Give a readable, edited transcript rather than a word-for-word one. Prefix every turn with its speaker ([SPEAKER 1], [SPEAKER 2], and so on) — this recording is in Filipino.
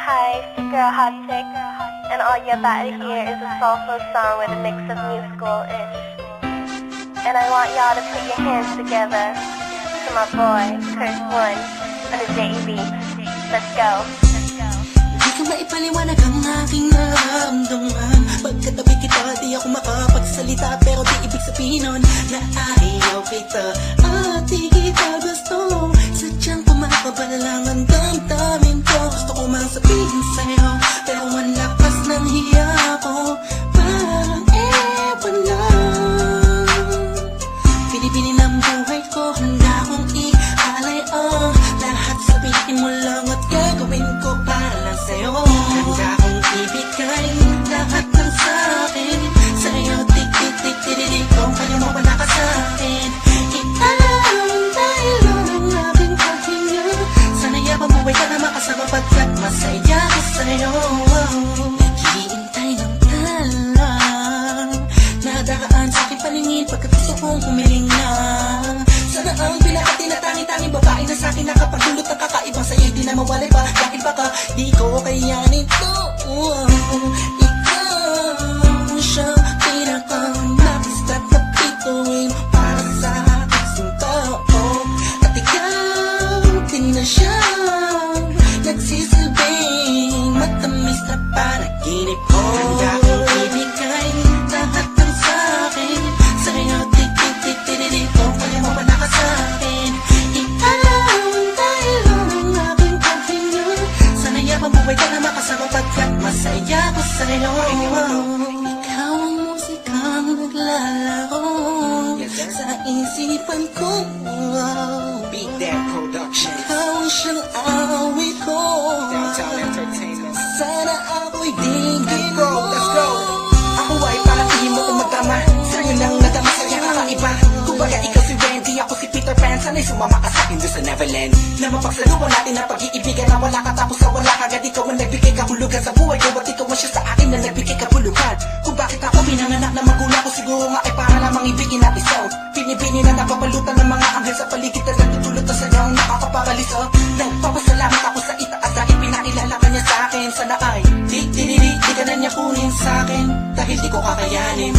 [SPEAKER 1] Hi, it's your girl Hot Chick, and all you're about to hear is a soulful song with a mix of musical-ish. And I want y'all to put your hands together to my boy, Curse One, on the J.E.B. Let's go.
[SPEAKER 2] Di ko maipaliwanag ang aking nararamdaman. Pagkatabi kita, di ako makapagsalita, pero di ibig sabihin nun na ayaw kita at di kita gusto. Sadyang pumapabala lang ang damdamin ko. Gusto ko mang sabihin sa'yo, pero ang lakas ng hiya ko. Parang ewan lang. Pinipili ng buhay ko, handa akong ialay ang lahat. Sabihin mo lang at gagawin ko para lang sa'yo. Handa akong ibigay lahat ng sa'kin sa'yo. Tik-tik-tik-tik-tik, kung kaya mo wala ka sa'kin. Italang dahil ang aking paghinga. Sana'y mabuhay ka na makasama pagkat masaya ko sa'yo. Naghihintay ng talang nadaan sa aking paningin pagkat gusto kong humiling na. Sana ang pinakatinatangin-tanging babae na sa'kin nakapagdulot ng kakaibang sa'yo di na mawalay pa. Dahil baka di ko kayanin to. Ikaw siya pinakang napistat na pituin para sa aking tao. At ikaw din na siya nagsisilbing matamis na panaginip ko. Handa akong ibigay lahat ng sa'kin sa'yo. Tik-tik-tik-tik-tik, kung kaya mo wala ka sa'kin. Ikaw dahil ang aking paghinga. Sana'y mabuhay ka na makasama pagkat masaya ko sa'yo. Ikaw ang musikang naglalaro sa isipan ko.
[SPEAKER 3] Beat That Production,
[SPEAKER 2] Ikaw ang siyang awit ko.
[SPEAKER 3] Downtown Entertainment.
[SPEAKER 2] Sana ako'y digin
[SPEAKER 3] Let's go,
[SPEAKER 2] mo.
[SPEAKER 3] let's go. Ako ay parang ihim mo kung magdrama. Sa'yo lang nadama sa'yo kakaiba. Kumbaga ikaw si Wendy, ako si Peter Pan. Sana'y sumama ka sa'kin doon sa Neverland. Na mapagsaluhan natin ang pag-iibigan na wala ka tapos sa wala ka. Agad ikaw ang nagbigay kahulugan sa buhay ko. At ikaw ang siya sa akin na nagbigay kabuluhan. Kung bakit ako pinanganak na magulang ko, siguro nga ay para lamang ibigin na isaw. Pinibini na napapalutan ng mga anghel sa paligid na natutulot na sadyang nakakaparalyso. Nagpapasalamat ako sa itaas dahil pinakilala ka niya sa akin. Sana ay di ka na niya kunin sa akin dahil di ko kakayanin.